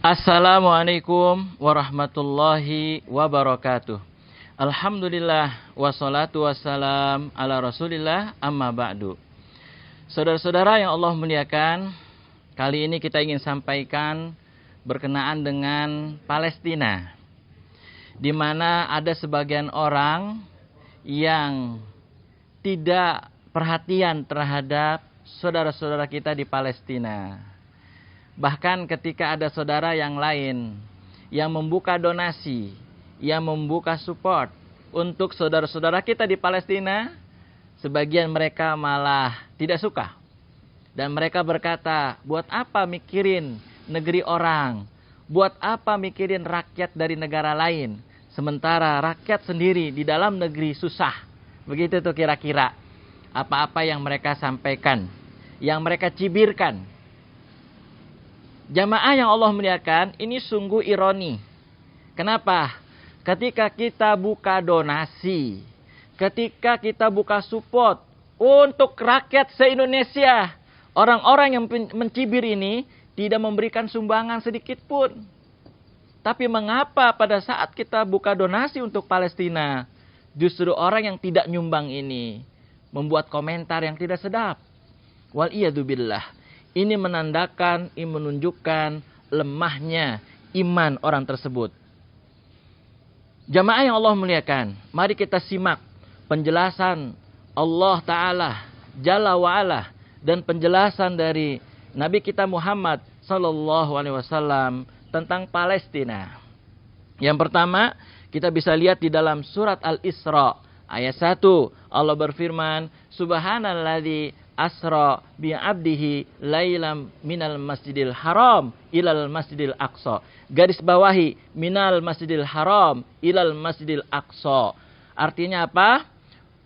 Assalamualaikum warahmatullahi wabarakatuh. Alhamdulillah wassalatu wassalam ala rasulillah amma ba'du. Saudara-saudara yang Allah muliakan, kali ini kita ingin sampaikan berkenaan dengan Palestina, di mana ada sebagian orang yang tidak perhatian terhadap saudara-saudara kita di Palestina. Bahkan ketika ada saudara yang lain yang membuka donasi, yang membuka support untuk saudara-saudara kita di Palestina, sebagian mereka malah tidak suka. Dan mereka berkata, buat apa mikirin negeri orang? Buat apa mikirin rakyat dari negara lain? Sementara rakyat sendiri di dalam negeri susah. Begitu tuh kira-kira apa-apa yang mereka sampaikan, yang mereka cibirkan. Jamaah yang Allah muliakan, ini sungguh ironi. Kenapa? Ketika kita buka donasi, ketika kita buka support untuk rakyat se-Indonesia, orang-orang yang mencibir ini tidak memberikan sumbangan sedikit pun. Tapi mengapa pada saat kita buka donasi untuk Palestina, justru orang yang tidak nyumbang ini membuat komentar yang tidak sedap? Waliyadzubillah. Ini menandakan, ini menunjukkan lemahnya iman orang tersebut. Jamaah yang Allah muliakan, mari kita simak penjelasan Allah Ta'ala Jalla wa'ala dan penjelasan dari Nabi kita Muhammad Sallallahu Alaihi Wasallam tentang Palestina. Yang pertama, kita bisa lihat di dalam surat Al-Isra ayat 1. Allah berfirman, Subhanalladzi asra bi'abdihi lailam minal masjidil haram ilal masjidil aqsa. Garis bawahi minal masjidil haram ilal masjidil aqsa. Artinya apa?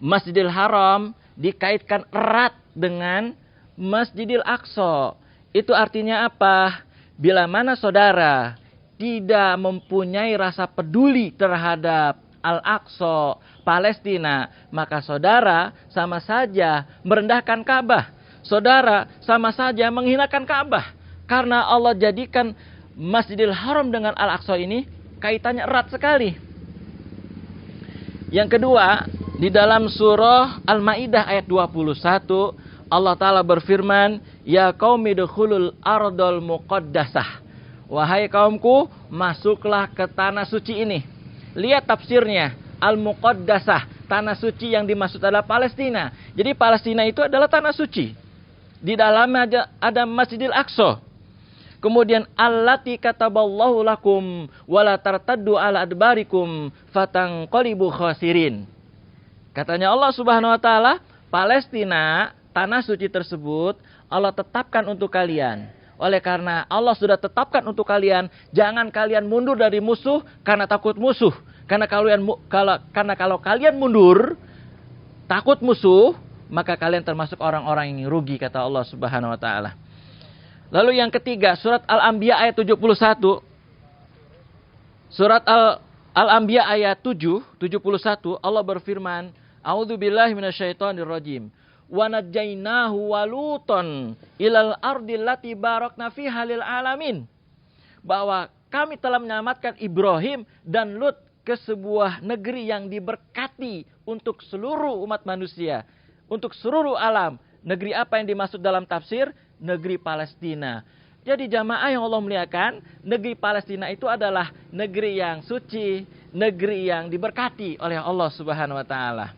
Masjidil haram dikaitkan erat dengan masjidil aqsa. Itu artinya apa? Bila mana saudara tidak mempunyai rasa peduli terhadap Al-Aqsa, Palestina, maka saudara sama saja merendahkan Ka'bah. Saudara sama saja menghinakan Ka'bah. Karena Allah jadikan Masjidil Haram dengan Al-Aqsa ini kaitannya erat sekali. Yang kedua, di dalam surah Al-Maidah ayat 21, Allah Ta'ala berfirman, Ya qaumi dukhulul ardal muqaddasah. Wahai kaumku, masuklah ke tanah suci ini. Lihat tafsirnya, Al-Muqaddasah, tanah suci yang dimaksud adalah Palestina. Jadi Palestina itu adalah tanah suci. Di dalamnya ada Masjidil Aqsa. Kemudian allati kataballahu lakum wala tartaddu ala adbarikum fatanqalibu khasirin. Katanya Allah Subhanahu wa taala, Palestina, tanah suci tersebut Allah tetapkan untuk kalian. Oleh karena Allah sudah tetapkan untuk kalian, jangan kalian mundur dari musuh karena takut musuh. Karena kalau kalian mundur, takut musuh, maka kalian termasuk orang-orang yang rugi, kata Allah Subhanahu wa taala. Lalu yang ketiga, surat Al-Anbiya ayat 71. Surat Al-Anbiya ayat 71, Allah berfirman, A'udzubillahi minasyaitonirrajim. Wa najjainahu wa luton ilal ardil lati barakna fiha lil alamin. Bahwa kami telah menyelamatkan Ibrahim dan Lut ke sebuah negeri yang diberkati untuk seluruh umat manusia, untuk seluruh alam. Negeri apa yang dimaksud dalam tafsir? Negeri Palestina. Jadi jamaah yang Allah muliakan, negeri Palestina itu adalah negeri yang suci, negeri yang diberkati oleh Allah Subhanahu wa taala.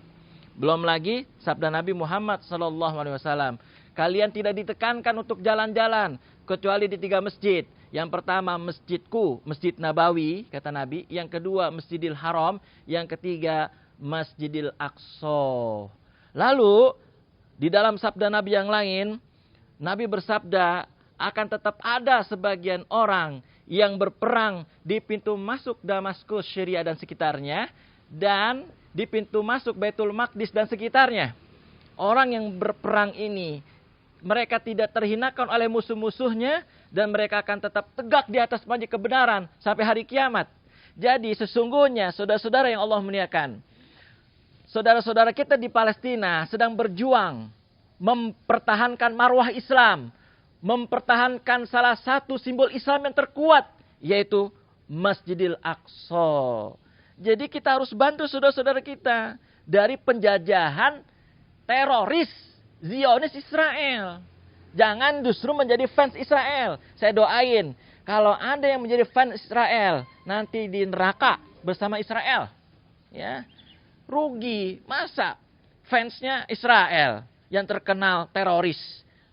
Belum lagi sabda Nabi Muhammad SAW. Kalian tidak ditekankan untuk jalan-jalan kecuali di 3 masjid. Yang pertama masjidku, Masjid Nabawi, kata Nabi. Yang kedua Masjidil Haram. Yang ketiga Masjidil Aqsa. Lalu di dalam sabda Nabi yang lain, Nabi bersabda akan tetap ada sebagian orang yang berperang di pintu masuk Damaskus, Syria dan sekitarnya. Dan di pintu masuk Baitul Maqdis dan sekitarnya. Orang yang berperang ini, mereka tidak terhinakan oleh musuh-musuhnya, dan mereka akan tetap tegak di atas panji kebenaran sampai hari kiamat. Jadi sesungguhnya saudara-saudara yang Allah muliakan, saudara-saudara kita di Palestina sedang berjuang mempertahankan marwah Islam, mempertahankan salah satu simbol Islam yang terkuat, yaitu Masjidil Aqsa. Jadi kita harus bantu saudara-saudara kita dari penjajahan teroris Zionis Israel. Jangan justru menjadi fans Israel. Saya doain kalau ada yang menjadi fans Israel nanti di neraka bersama Israel. Ya. Rugi. Masa fansnya Israel yang terkenal teroris,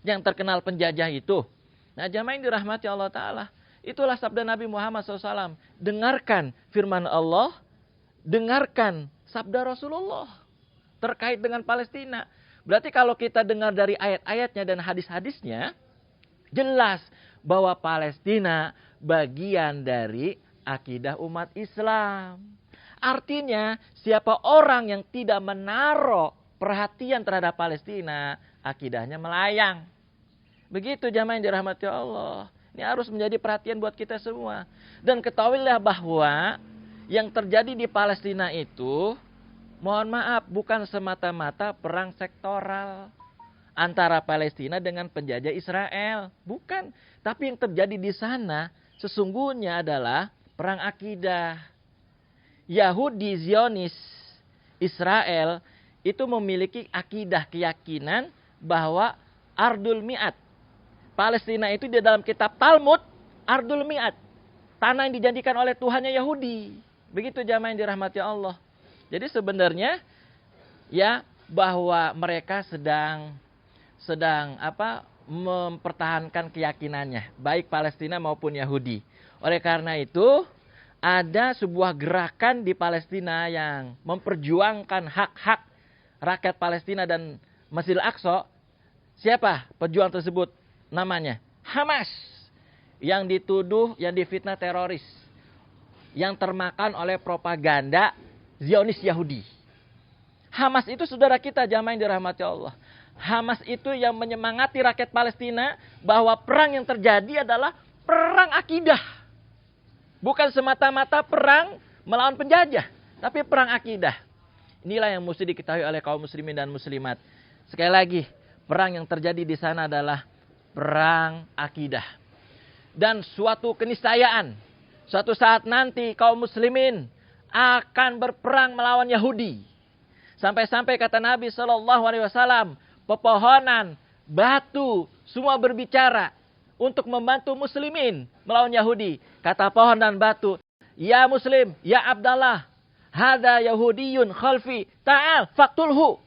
yang terkenal penjajah itu. Nah, jamaah yang dirahmati Allah Ta'ala. Itulah sabda Nabi Muhammad SAW. Dengarkan firman Allah, dengarkan sabda Rasulullah terkait dengan Palestina. Berarti kalau kita dengar dari ayat-ayatnya dan hadis-hadisnya, jelas bahwa Palestina bagian dari akidah umat Islam. Artinya, siapa orang yang tidak menaruh perhatian terhadap Palestina, akidahnya melayang. Begitu jamaah yang dirahmati Allah. Ini harus menjadi perhatian buat kita semua. Dan ketahuilah bahwa yang terjadi di Palestina itu, mohon maaf, bukan semata-mata perang sektoral antara Palestina dengan penjajah Israel. Bukan. Tapi yang terjadi di sana sesungguhnya adalah perang akidah. Yahudi, Zionis, Israel itu memiliki akidah keyakinan bahwa Ardul Mi'at. Palestina itu di dalam kitab Talmud, Ardul Mi'at. Tanah yang dijanjikan oleh Tuhannya Yahudi. Begitu jamaah yang dirahmati Allah. Jadi sebenarnya ya bahwa mereka sedang mempertahankan keyakinannya, baik Palestina maupun Yahudi. Oleh karena itu, ada sebuah gerakan di Palestina yang memperjuangkan hak-hak rakyat Palestina dan Masjidil Aqsa. Siapa pejuang tersebut? Namanya Hamas, yang dituduh, yang difitnah teroris, yang termakan oleh propaganda Zionis Yahudi. Hamas itu saudara kita jamaah yang dirahmati Allah. Hamas itu yang menyemangati rakyat Palestina bahwa perang yang terjadi adalah perang akidah. Bukan semata-mata perang melawan penjajah, tapi perang akidah. Inilah yang mesti diketahui oleh kaum muslimin dan muslimat. Sekali lagi, perang yang terjadi di sana adalah perang akidah. Dan suatu keniscayaan, suatu saat nanti kaum muslimin akan berperang melawan Yahudi. Sampai-sampai kata Nabi SAW, pepohonan, batu, semua berbicara untuk membantu muslimin melawan Yahudi. Kata pohon dan batu, ya muslim, ya Abdallah, hada Yahudiyun khalfi, ta'al faktulhu.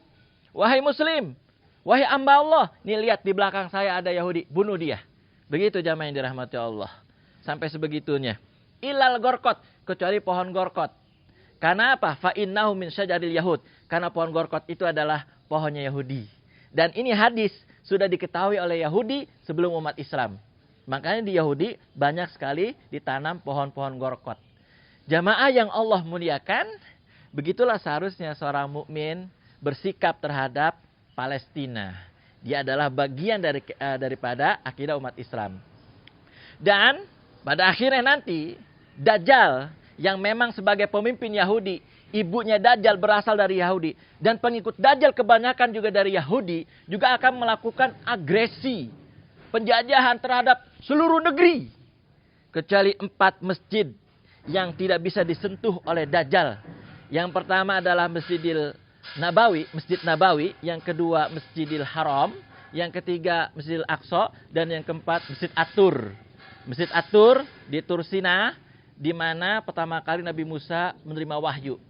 Wahai muslim, wahai hamba Allah, nih lihat di belakang saya ada Yahudi, bunuh dia. Begitu jamaah yang dirahmati Allah. Sampai sebegitunya. Ilal gorkot, kecuali pohon gorkot. Karena apa? Fa'innahu min syajaril Yahud. Karena pohon gorkot itu adalah pohonnya Yahudi. Dan ini hadis sudah diketahui oleh Yahudi sebelum umat Islam. Makanya di Yahudi banyak sekali ditanam pohon-pohon gorkot. Jamaah yang Allah muliakan, begitulah seharusnya seorang mukmin bersikap terhadap Palestina. Dia adalah bagian daripada akidah umat Islam. Dan pada akhirnya nanti Dajjal yang memang sebagai pemimpin Yahudi, ibunya Dajjal berasal dari Yahudi, dan pengikut Dajjal kebanyakan juga dari Yahudi, juga akan melakukan agresi penjajahan terhadap seluruh negeri kecuali 4 masjid yang tidak bisa disentuh oleh Dajjal. Yang pertama adalah Masjidil Nabawi, Masjid Nabawi, yang kedua Masjidil Haram, yang ketiga Masjidil Aqsa, dan yang keempat Masjid At-Tur. Masjid At-Tur di Tur Sina, di mana pertama kali Nabi Musa menerima wahyu.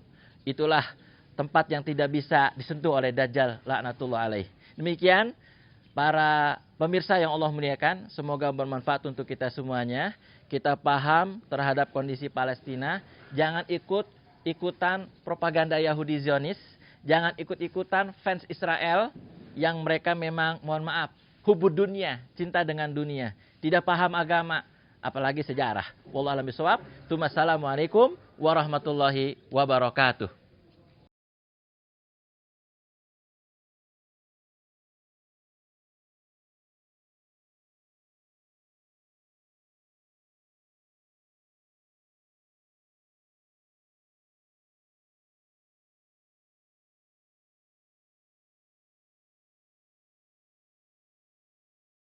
Itulah tempat yang tidak bisa disentuh oleh Dajjal laknatullah alaih. Demikian para pemirsa yang Allah muliakan, semoga bermanfaat untuk kita semuanya. Kita paham terhadap kondisi Palestina, jangan ikutan propaganda Yahudi Zionis, jangan ikut-ikutan fans Israel yang mereka memang, mohon maaf, hubud dunia, cinta dengan dunia, tidak paham agama, apalagi sejarah. Wallahu a'lam bishawab. Assalamualaikum warahmatullahi wabarakatuh.